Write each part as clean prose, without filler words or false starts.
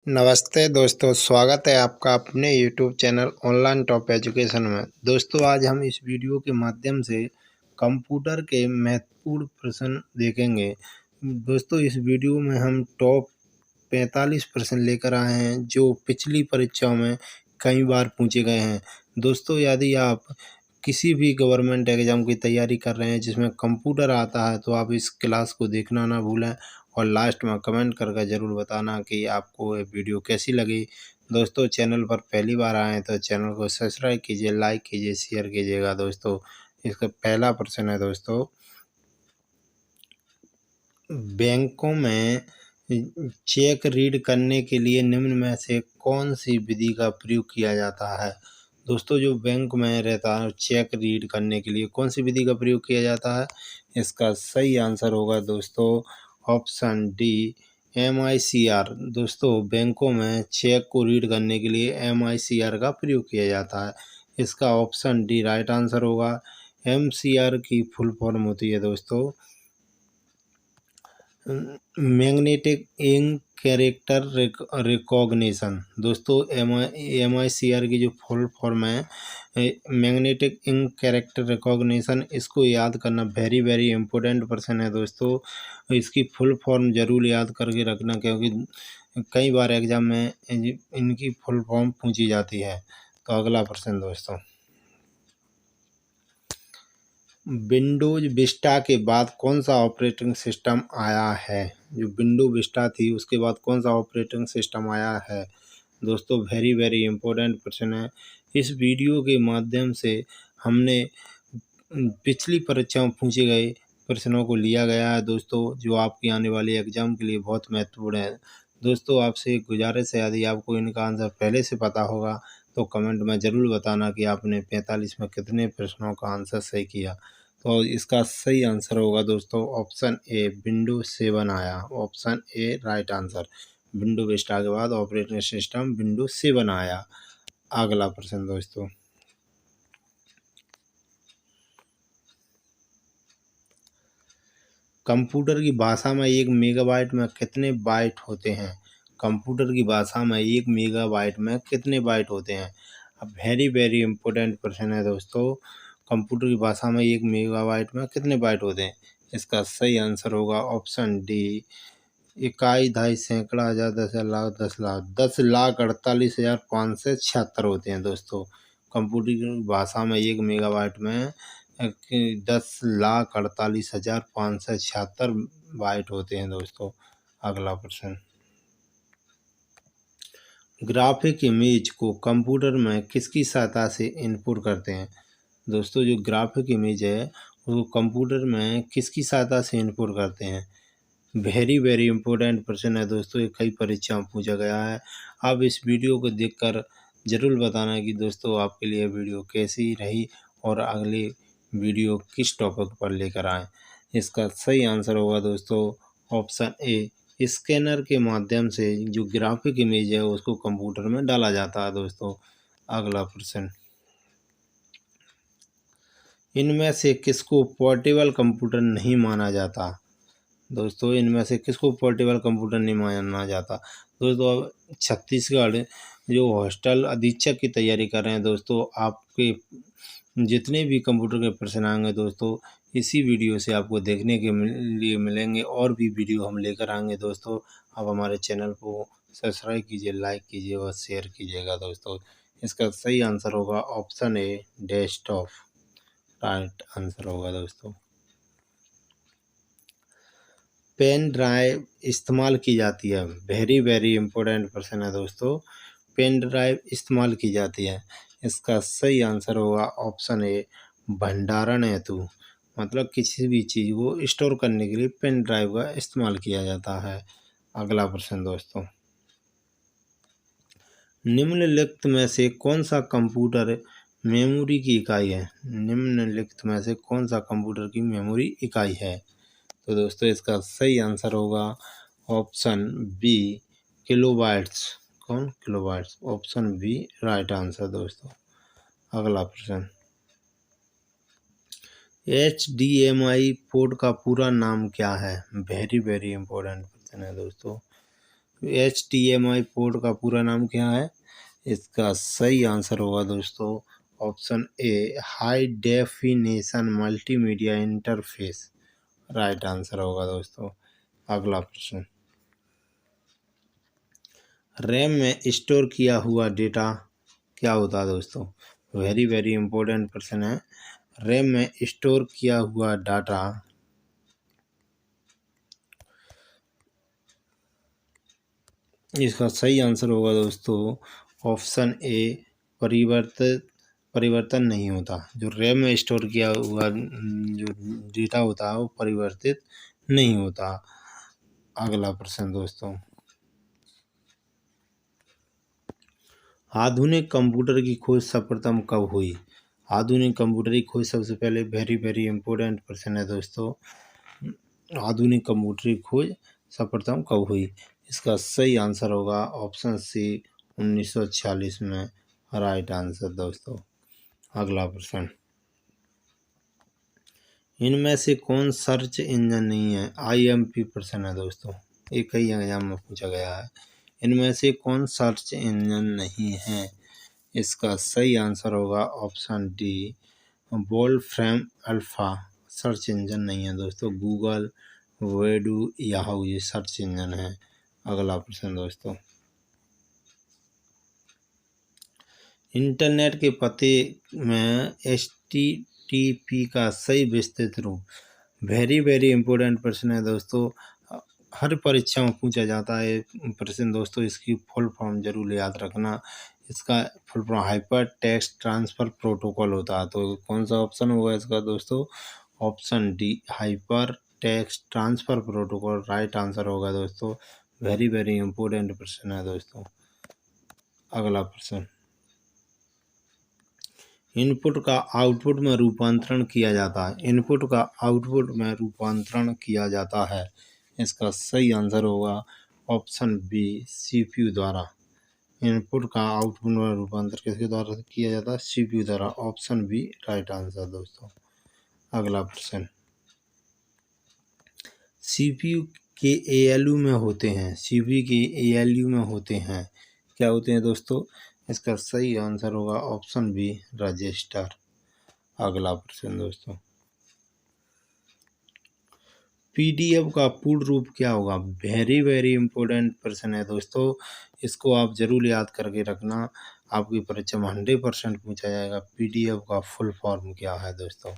नमस्ते दोस्तों, स्वागत है आपका अपने YouTube channel online top education में। दोस्तों, आज हम इस वीडियो के माध्यम से कंप्यूटर के महत्वपूर्ण प्रश्न देखेंगे। दोस्तों, इस वीडियो में हम टॉप 45 प्रश्न लेकर आए हैं जो पिछली परीक्षाओं में कई बार पूछे गए हैं। दोस्तों, यदि आप किसी भी गवर्नमेंट एग्ज़ाम की तैयारी कर रहे हैं जिसमें कंप्यूटर आता है तो आप इस क्लास को देखना ना भूलें और लास्ट में कमेंट करके ज़रूर बताना कि आपको ये वीडियो कैसी लगी। दोस्तों, चैनल पर पहली बार आए हैं तो चैनल को सब्सक्राइब कीजिए, लाइक कीजिए, शेयर कीजिएगा। दोस्तों, इसका पहला प्रश्न है दोस्तों, बैंकों में चेक रीड करने के लिए निम्न में से कौन सी विधि का प्रयोग किया जाता है। दोस्तों, जो बैंक में रहता है चेक रीड करने के लिए कौन सी विधि का प्रयोग किया जाता है, इसका सही आंसर होगा दोस्तों ऑप्शन डी MICR। दोस्तों, बैंकों में चेक को रीड करने के लिए MICR का प्रयोग किया जाता है। इसका ऑप्शन डी राइट आंसर होगा। MCR की फुल फॉर्म होती है दोस्तों मैग्नेटिक इंक कैरेक्टर रिकॉग्निशन। दोस्तों, MICR की जो फुल फॉर्म है मैग्नेटिक इंक कैरेक्टर रिकॉग्निशन, इसको याद करना वेरी वेरी इंपॉर्टेंट पर्सन है दोस्तों। इसकी फुल फॉर्म जरूर याद करके रखना क्योंकि कई बार एग्जाम में इनकी फुल फॉर्म पूछी जाती है। तो अगला प्रश्न दोस्तों, विंडोज विस्टा के बाद कौन सा ऑपरेटिंग सिस्टम आया है। जो विंडो विस्टा थी उसके बाद कौन सा ऑपरेटिंग सिस्टम आया है। दोस्तों, वेरी वेरी इंपॉर्टेंट प्रश्न है। इस वीडियो के माध्यम से हमने पिछली परीक्षा में पूछे गए प्रश्नों को लिया गया है दोस्तों, जो आपकी आने वाली एग्जाम के लिए बहुत महत्वपूर्ण है। दोस्तों, आपसे एक गुजारिश है, यदि आपको इनका आंसर पहले से पता होगा तो कमेंट में ज़रूर बताना कि आपने 45 में कितने प्रश्नों का आंसर सही किया। तो इसका सही आंसर होगा दोस्तों ऑप्शन ए विंडो 7 आया। Option A right answer. Window Vista के बाद ऑपरेटिंग सिस्टम विंडो 7 आया। अगला प्रश्न दोस्तों, कंप्यूटर की भाषा में 1 मेगाबाइट में कितने बाइट होते हैं। कंप्यूटर की भाषा में 1 मेगाबाइट में कितने बाइट होते हैं। अब वेरी वेरी इंपॉर्टेंट प्रश्न है दोस्तों, कंप्यूटर की भाषा में 1 मेगाबाइट में कितने बाइट होते हैं। इसका सही आंसर होगा ऑप्शन डी इकाई, दहाई, सैकड़ा, हज़ार, 10,000, लाख, 10 लाख। 10,48,576 होते हैं दोस्तों। कंप्यूटर की भाषा में 1 मेगाबाइट में 10,48,576 बाइट होते हैं दोस्तों। अगला प्रश्न, ग्राफिक इमेज को कंप्यूटर में किसकी सहायता से इनपुट करते हैं। दोस्तों, जो ग्राफिक इमेज है वो कंप्यूटर में किसकी सहायता से इनपुट करते हैं। वेरी वेरी इंपॉर्टेंट प्रश्न है दोस्तों, ये कई परीक्षा में पूछा गया है। आप इस वीडियो को देखकर ज़रूर बताना कि दोस्तों आपके लिए वीडियो कैसी रही और अगली वीडियो किस टॉपिक पर लेकर आएँ। इसका सही आंसर होगा दोस्तों ऑप्शन ए स्कैनर के माध्यम से जो ग्राफिक इमेज है उसको कंप्यूटर में डाला जाता है दोस्तों। अगला प्रश्न, इनमें से किसको पोर्टेबल कंप्यूटर नहीं माना जाता। दोस्तों, इनमें से किसको पोर्टेबल कंप्यूटर नहीं माना जाता। दोस्तों, अब छत्तीसगढ़ जो हॉस्टल अधीक्षक की तैयारी कर रहे हैं दोस्तों, आपके जितने भी कंप्यूटर के प्रश्न आएंगे दोस्तों इसी वीडियो से आपको देखने के लिए मिलेंगे और भी वीडियो हम लेकर आएंगे दोस्तों। आप हमारे चैनल को सब्सक्राइब कीजिए, लाइक कीजिए और शेयर कीजिएगा दोस्तों। इसका सही आंसर होगा option A desktop right answer होगा दोस्तों। पेन ड्राइव इस्तेमाल की जाती है। वेरी वेरी इंपॉर्टेंट प्रश्न है दोस्तों, पेन ड्राइव इस्तेमाल की जाती है। इसका सही आंसर होगा ऑप्शन ए भंडारण हेतु, मतलब किसी भी चीज़ को स्टोर करने के लिए पेन ड्राइव का इस्तेमाल किया जाता है। अगला प्रश्न दोस्तों, निम्नलिखित में से कौन सा कंप्यूटर मेमोरी की इकाई है। निम्नलिखित में से कौन सा कंप्यूटर की मेमोरी इकाई है। तो दोस्तों, इसका सही आंसर होगा ऑप्शन बी किलोबाइट्स। कौन kilobytes, option B right answer दोस्तों। अगला प्रश्न, HDMI पोर्ट का पूरा नाम क्या है। वेरी वेरी इंपॉर्टेंट प्रश्न है दोस्तों। HDMI पोर्ट का पूरा नाम क्या है? इसका सही आंसर होगा दोस्तों option A, high definition multimedia interface. Right answer होगा दोस्तों। अगला प्रश्न, रैम में स्टोर किया हुआ डेटा क्या होता है दोस्तों? वेरी वेरी इंपॉर्टेंट प्रश्न है। रैम में स्टोर किया हुआ डाटा, इसका सही आंसर होगा दोस्तों ऑप्शन ए, परिवर्तन नहीं होता। जो रैम में स्टोर किया हुआ जो डेटा होता है वो परिवर्तित नहीं होता। अगला प्रश्न दोस्तों, आधुनिक कंप्यूटर की खोज सर्वप्रथम कब हुई? आधुनिक कंप्यूटर की खोज सबसे पहले, वेरी वेरी इंपॉर्टेंट प्रश्न है दोस्तों, आधुनिक कंप्यूटर की खोज सर्वप्रथम कब हुई? इसका सही आंसर होगा ऑप्शन सी, 1946 में। राइट आंसर दोस्तों। अगला प्रश्न, इनमें से कौन सर्च इंजन नहीं है? IMP प्रश्न है दोस्तों, ये कई एग्जाम में पूछा गया है। इनमें से कौन सर्च इंजन नहीं है? इसका सही आंसर होगा option D, Wolfram Alpha search engine नहीं है दोस्तों। गूगल, वेडू, याहू ये सर्च इंजन है। अगला प्रश्न दोस्तों, इंटरनेट के पते में HTTP का सही विस्तृत रूप, वेरी वेरी इंपॉर्टेंट प्रश्न है दोस्तों, हर परीक्षा में पूछा जाता है प्रश्न दोस्तों, इसकी फुल फॉर्म जरूर याद रखना। इसका full form hyper text transfer protocol होता है। तो कौन सा ऑप्शन होगा इसका दोस्तों? Option D, hyper text transfer protocol right answer होगा दोस्तों। वेरी वेरी इंपॉर्टेंट प्रश्न है दोस्तों। अगला प्रश्न, इनपुट का आउटपुट में रूपांतरण किया जाता है। इनपुट का आउटपुट में रूपांतरण किया जाता है। इसका सही आंसर होगा ऑप्शन बी, CPU द्वारा। इनपुट का आउटपुट में रूपांतर किसके द्वारा किया जाता है? CPU द्वारा। ऑप्शन बी राइट आंसर दोस्तों। अगला प्रश्न, CPU के ALU में होते हैं, CPU के ALU में होते हैं, क्या होते हैं दोस्तों? इसका सही आंसर होगा ऑप्शन बी, रजिस्टर। अगला प्रश्न दोस्तों, PDF का पूर्ण रूप क्या होगा? वेरी वेरी इंपॉर्टेंट प्रश्न है दोस्तों, इसको आप जरूर याद करके रखना, आपकी परीक्षा में 100% पूछा जाएगा। PDF का फुल फॉर्म क्या है दोस्तों?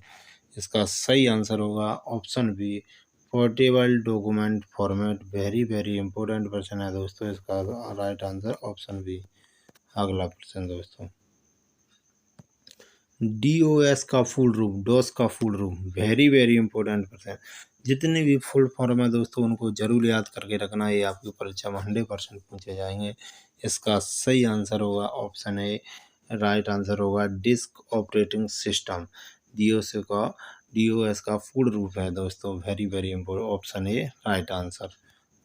इसका सही आंसर होगा option B, portable document format. Very very important प्रश्न है दोस्तों, इसका राइट आंसर ऑप्शन बी। अगला प्रश्न दोस्तों, DOS का फुल रूप, डोस का फुल रूप, वेरी वेरी इंपॉर्टेंट प्रश्न। जितने भी फुल फॉर्म है दोस्तों उनको जरूर याद करके रखना, ये आपकी परीक्षा में 100% पूछे जाएंगे। इसका सही आंसर होगा ऑप्शन ए, राइट आंसर होगा डिस्क ऑपरेटिंग सिस्टम। DOS का फुल रूप है दोस्तों, very very important, option A right answer.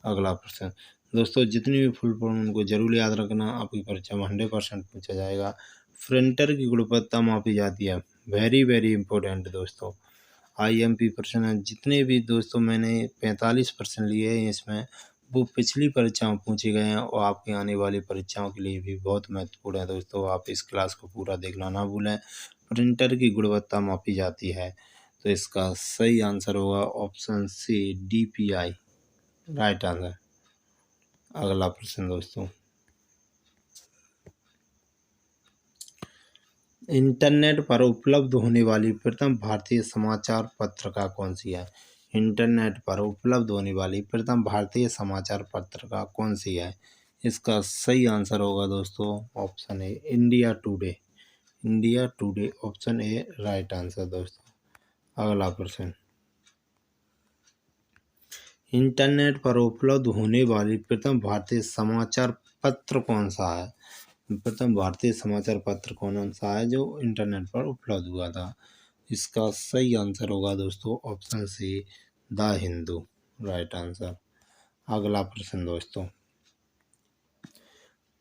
अगला प्रश्न दोस्तों, जितनी भी फुल फॉर्म उनको जरूर याद रखना, आपकी परीक्षा में 100% पूछा जाएगा। प्रिंटर की गुणवत्ता मापी जाती है, वेरी वेरी इंपॉर्टेंट दोस्तों, IMP प्रश्न है। जितने भी दोस्तों मैंने 45 प्रश्न लिए हैं इसमें, वो पिछली परीक्षा में पूछे गए हैं और आपकी आने वाली परीक्षाओं के लिए भी बहुत महत्वपूर्ण है दोस्तों। आप इस क्लास को पूरा देखना ना भूलें। प्रिंटर की गुणवत्ता मापी जाती है, तो इसका सही आंसर होगा option C, DPI right answer. अगला प्रश्न दोस्तों, इंटरनेट पर उपलब्ध होने वाली प्रथम भारतीय समाचार पत्रिका कौन सी है? इंटरनेट पर उपलब्ध होने वाली प्रथम भारतीय समाचार पत्रिका कौन सी है? इसका सही आंसर होगा दोस्तों option A, India today. India today, option A right answer दोस्तों। अगला प्रश्न, इंटरनेट पर उपलब्ध होने वाली प्रथम भारतीय समाचार पत्र कौन सा है? प्रथम भारतीय समाचार पत्र कौन सा है जो इंटरनेट पर उपलब्ध हुआ था? इसका सही आंसर होगा दोस्तों option C, the Hindu right answer. अगला प्रश्न दोस्तों,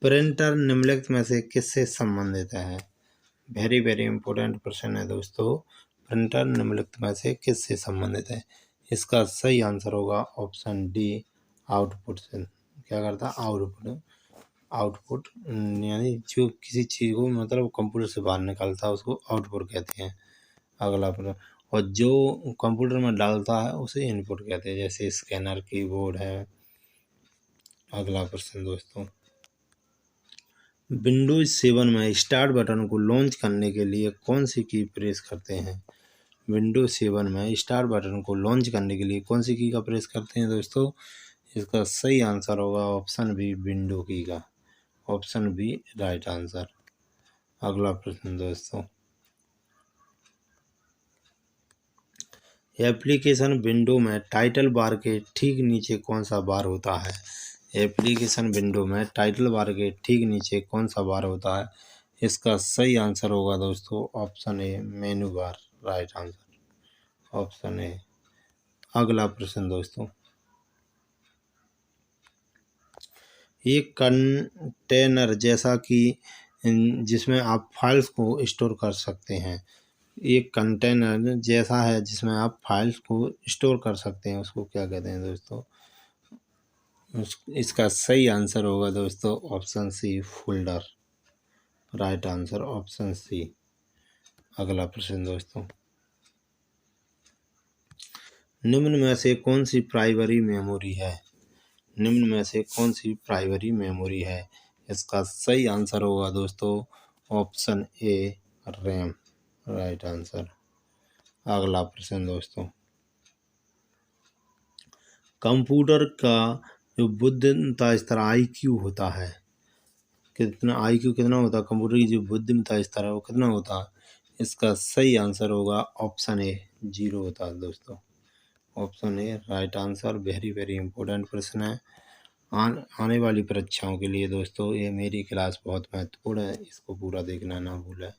प्रिंटर निम्नलिखित में से किससे संबंधित है? वेरी वेरी इंपॉर्टेंट प्रश्न है दोस्तों, प्रिंटर निम्नलिखित में से किससे संबंधित है? इसका सही आंसर होगा ऑप्शन डी, आउटपुट से। क्या करता है, आउटपुट। आउटपुट यानी जो किसी चीज़ को मतलब कंप्यूटर से बाहर निकालता है उसको आउटपुट कहते हैं। अगला प्रश्न, और जो कंप्यूटर में डालता है उसे इनपुट कहते हैं, जैसे स्कैनर, कीबोर्ड है। अगला प्रश्न दोस्तों, विंडोज 7 में स्टार्ट बटन को लॉन्च करने के लिए कौन सी की प्रेस करते हैं? विंडोज 7 में स्टार्ट बटन को लॉन्च करने के लिए कौन सी की का प्रेस करते हैं दोस्तों? इसका सही आंसर होगा ऑप्शन बी, विंडो की का। Option B right answer. अगला प्रश्न दोस्तों, एप्लीकेशन विंडो में टाइटल बार के ठीक नीचे कौन सा बार होता है? एप्लीकेशन विंडो में टाइटल बार के ठीक नीचे कौन सा बार होता है? इसका सही आंसर होगा दोस्तों option A, menu bar. Right answer option A. अगला प्रश्न दोस्तों, एक कंटेनर जैसा कि जिसमें आप फाइल्स को स्टोर कर सकते हैं, एक कंटेनर जैसा है जिसमें आप फाइल्स को स्टोर कर सकते हैं, उसको क्या कहते हैं दोस्तों? इसका सही आंसर होगा दोस्तों option C, folder. Right answer option C. अगला प्रश्न दोस्तों, निम्न में से कौन सी प्राइमरी मेमोरी है? निम्न में से कौन सी प्राइमरी मेमोरी है? इसका सही आंसर होगा दोस्तों option A, RAM. Right answer. अगला प्रश्न दोस्तों, कंप्यूटर का जो बुद्धिमत्ता स्तर IQ होता है, कितना IQ कितना होता है कंप्यूटर की जो बुद्धिमत्ता स्तर है वो कितना होता है? इसका सही आंसर होगा ऑप्शन ए, 0 होता है दोस्तों। Option A right answer. Very very important प्रश्न है आने वाली परीक्षाओं के लिए दोस्तों। ये मेरी क्लास बहुत महत्वपूर्ण है, इसको पूरा देखना ना भूलें।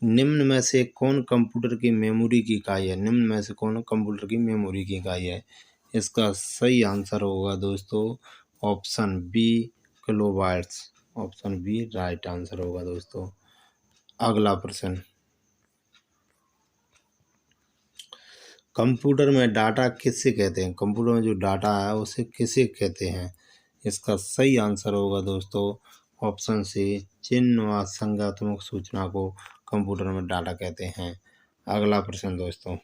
निम्न में से कौन कंप्यूटर की मेमोरी की इकाई है? निम्न में से कौन कंप्यूटर की मेमोरी की इकाई है? इसका सही आंसर होगा दोस्तों option B, kilobytes. Option B right answer होगा दोस्तों। अगला प्रश्न, कंप्यूटर में डाटा किससे कहते हैं? कंप्यूटर में जो डाटा है उसे किसे कहते हैं? इसका सही आंसर होगा दोस्तों ऑप्शन सी, चिन्ह व संज्ञात्मक सूचना को कंप्यूटर में डाटा कहते हैं। अगला प्रश्न दोस्तों,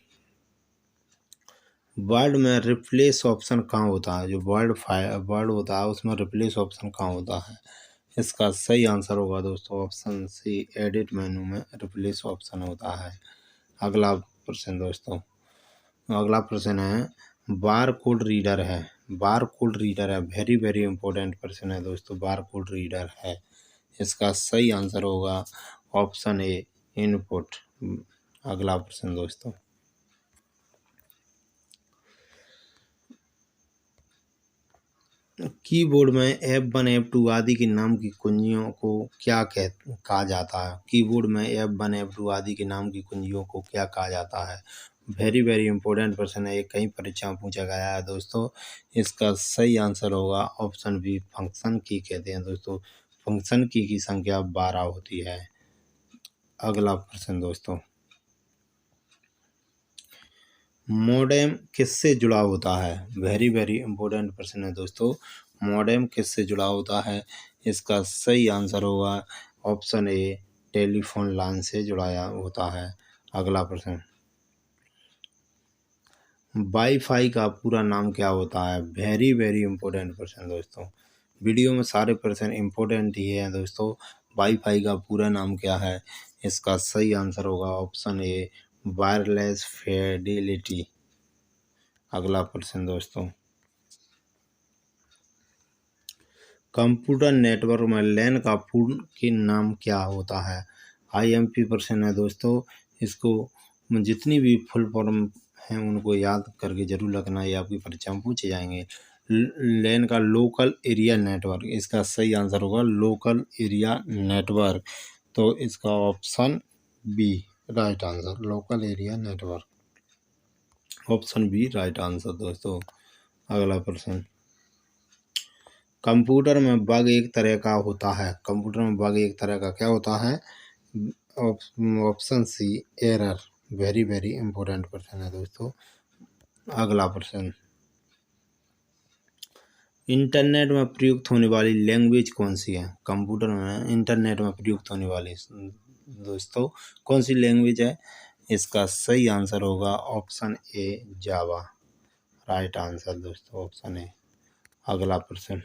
वर्ड में रिप्लेस ऑप्शन कहाँ होता है? जो वर्ड होता है उसमें रिप्लेस ऑप्शन कहाँ होता है? इसका सही आंसर होगा दोस्तों ऑप्शन सी, एडिट मेनू में रिप्लेस ऑप्शन होता है। अगला प्रश्न दोस्तों, अगला प्रश्न है बार कोड रीडर है। बार कोड रीडर है, वेरी वेरी इंपॉर्टेंट प्रश्न है दोस्तों। बार कोड रीडर है, इसका सही आंसर होगा ऑप्शन ए, इनपुट। अगला प्रश्न दोस्तों, कीबोर्ड में F1 F2 आदि के नाम की कुंजियों को क्या कहा जाता है? कीबोर्ड में F1 F2 आदि के नाम की कुंजियों को क्या कहा जाता है? वेरी वेरी इंपॉर्टेंट प्रश्न है, ये कई परीक्षा में पूछा गया है दोस्तों। इसका सही आंसर होगा ऑप्शन बी, फंक्शन की कहते हैं दोस्तों। फंक्शन की संख्या 12 होती है। अगला प्रश्न दोस्तों, मॉडेम किससे जुड़ा होता है? वेरी वेरी इंपॉर्टेंट प्रश्न है दोस्तों। मॉडेम किससे जुड़ा होता है? इसका सही आंसर होगा ऑप्शन ए, टेलीफोन लाइन से जुड़ाया होता है। अगला प्रश्न, वाईफाई का पूरा नाम क्या होता है? वेरी वेरी इंपॉर्टेंट प्रश्न दोस्तों। वीडियो में सारे प्रश्न इंपॉर्टेंट ही हैं दोस्तों। वाईफाई का पूरा नाम क्या है? इसका सही आंसर होगा ऑप्शन ए, वायरलेस फिडेलिटी। अगला प्रश्न दोस्तों, कंप्यूटर नेटवर्क में लैन का पूर्ण के नाम क्या होता है? IMP प्रश्न है दोस्तों। इसको जितनी भी फुल फॉर्म हैं उनको याद करके जरूर रखना, ये आपकी परीक्षा में पूछे जाएंगे। लैन का लोकल एरिया नेटवर्क, इसका सही आंसर होगा लोकल एरिया नेटवर्क। तो इसका option B right answer, local area network. Option B right answer दोस्तों। अगला प्रश्न, कंप्यूटर में बग एक तरह का होता है। कंप्यूटर में बग एक तरह का क्या होता है? Option C, error. Very very important प्रश्न है दोस्तों। अगला प्रश्न, इंटरनेट में प्रयुक्त होने वाली लैंग्वेज कौन सी है? कंप्यूटर में इंटरनेट में प्रयुक्त होने वाली दोस्तों कौन सी लैंग्वेज है? इसका सही आंसर होगा option A Java. Right answer दोस्तों ऑप्शन ए। अगला प्रश्न,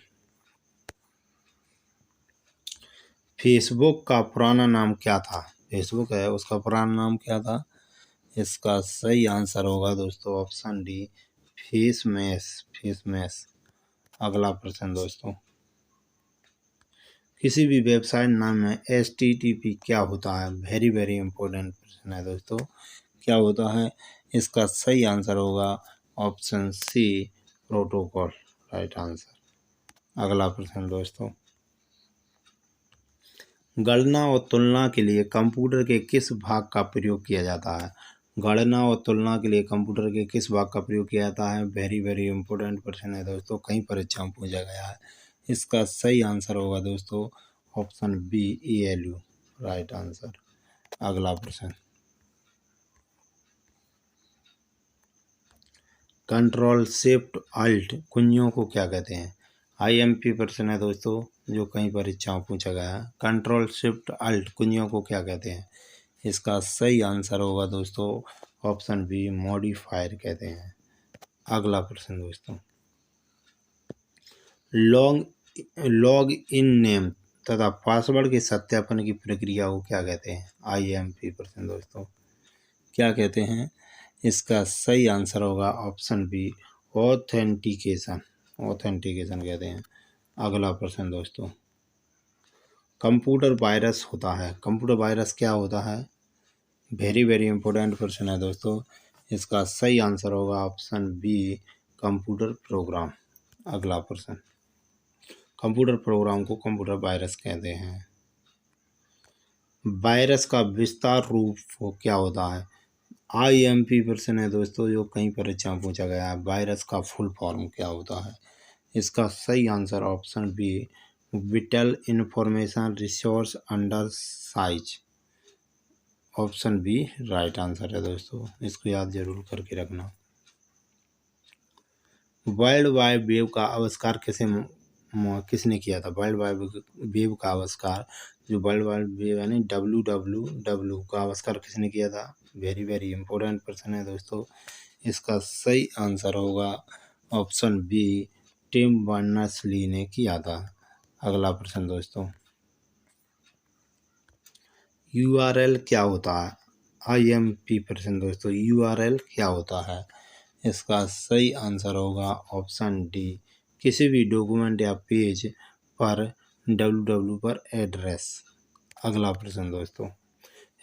फेसबुक का पुराना नाम क्या था? फेसबुक है उसका पुराना नाम क्या था? इसका सही आंसर होगा दोस्तों ऑप्शन डी फेसमैश। फेसमैश। अगला प्रश्न दोस्तों, किसी भी वेबसाइट नाम में HTTP क्या होता है? वेरी वेरी इंपॉर्टेंट प्रश्न है दोस्तों, क्या होता है? इसका सही आंसर होगा option C protocol. Right answer. अगला प्रश्न दोस्तों, गणना और तुलना के लिए कंप्यूटर के किस भाग का प्रयोग किया जाता है? गणना और तुलना के लिए कंप्यूटर के किस भाग का प्रयोग किया जाता है? वेरी वेरी इंपॉर्टेंट प्रश्न है दोस्तों, कई परीक्षाओं में पूछा गया है। इसका सही आंसर होगा दोस्तों option B ALU। Right answer. अगला प्रश्न, कंट्रोल शिफ्ट अल्ट कुंजियों को क्या कहते हैं? IMP प्रश्न है दोस्तों, जो कई परीक्षाओं पूछा गया है। कंट्रोल शिफ्ट अल्ट कुंजियों को क्या कहते हैं? इसका सही आंसर होगा दोस्तों ऑप्शन बी मॉडिफायर कहते हैं। अगला प्रश्न दोस्तों, लॉग इन नेम तथा पासवर्ड के सत्यापन की प्रक्रिया को क्या कहते हैं? IMP प्रश्न दोस्तों, क्या कहते हैं? इसका सही आंसर होगा ऑप्शन बी ऑथेंटिकेशन। ऑथेंटिकेशन कहते हैं। अगला प्रश्न दोस्तों, कंप्यूटर वायरस होता है, कंप्यूटर वायरस क्या होता है? वेरी वेरी इंपॉर्टेंट प्रश्न है दोस्तों, इसका सही आंसर होगा ऑप्शन बी कंप्यूटर प्रोग्राम। अगला प्रश्न, कंप्यूटर प्रोग्राम को कंप्यूटर वायरस कहते हैं। वायरस का विस्तार रूप क्या होता है? IMP प्रश्न है दोस्तों, जो कई परीक्षाओं में पूछा गया है। वायरस का फुल फॉर्म क्या होता है? इसका सही answer option B vital information resource under size. Option B right answer है दोस्तों, इसको याद जरूर करके रखना। वर्ल्ड वाइड वेब का आविष्कार किसने किया था? वर्ल्ड वाइड वेब का आविष्कार, जो वर्ल्ड वाइड वेब है ना WWW का आविष्कार किसने किया था? वेरी वेरी इंपॉर्टेंट प्रश्न है दोस्तों, इसका सही आंसर होगा ऑप्शन बी टिम बर्नर्स-ली ने किया था। अगला प्रश्न दोस्तों, URL क्या होता है? IMP प्रश्न दोस्तों, URL क्या होता है? इसका सही आंसर होगा ऑप्शन डी किसी भी डॉक्यूमेंट या पेज पर www पर एड्रेस। अगला प्रश्न दोस्तों,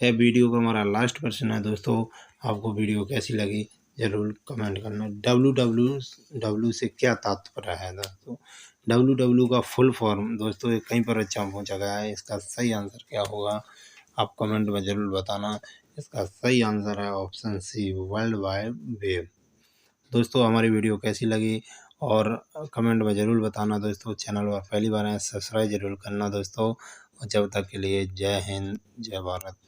है वीडियो का हमारा लास्ट प्रश्न है दोस्तों, आपको वीडियो कैसी लगी जरूर कमेंट करना। www से क्या तात्पर्य है दोस्तों? www का फुल फॉर्म दोस्तों ये कहीं पर अच्छा पहुंचा गया है, इसका सही आंसर क्या होगा आप कमेंट में ज़रूर बताना। इसका सही आंसर है option C world wide web. दोस्तों हमारी वीडियो कैसी लगी और कमेंट में ज़रूर बताना दोस्तों। चैनल पर पहली बार आए सब्सक्राइब जरूर करना दोस्तों। और जब तक के लिए जय हिंद जय भारत।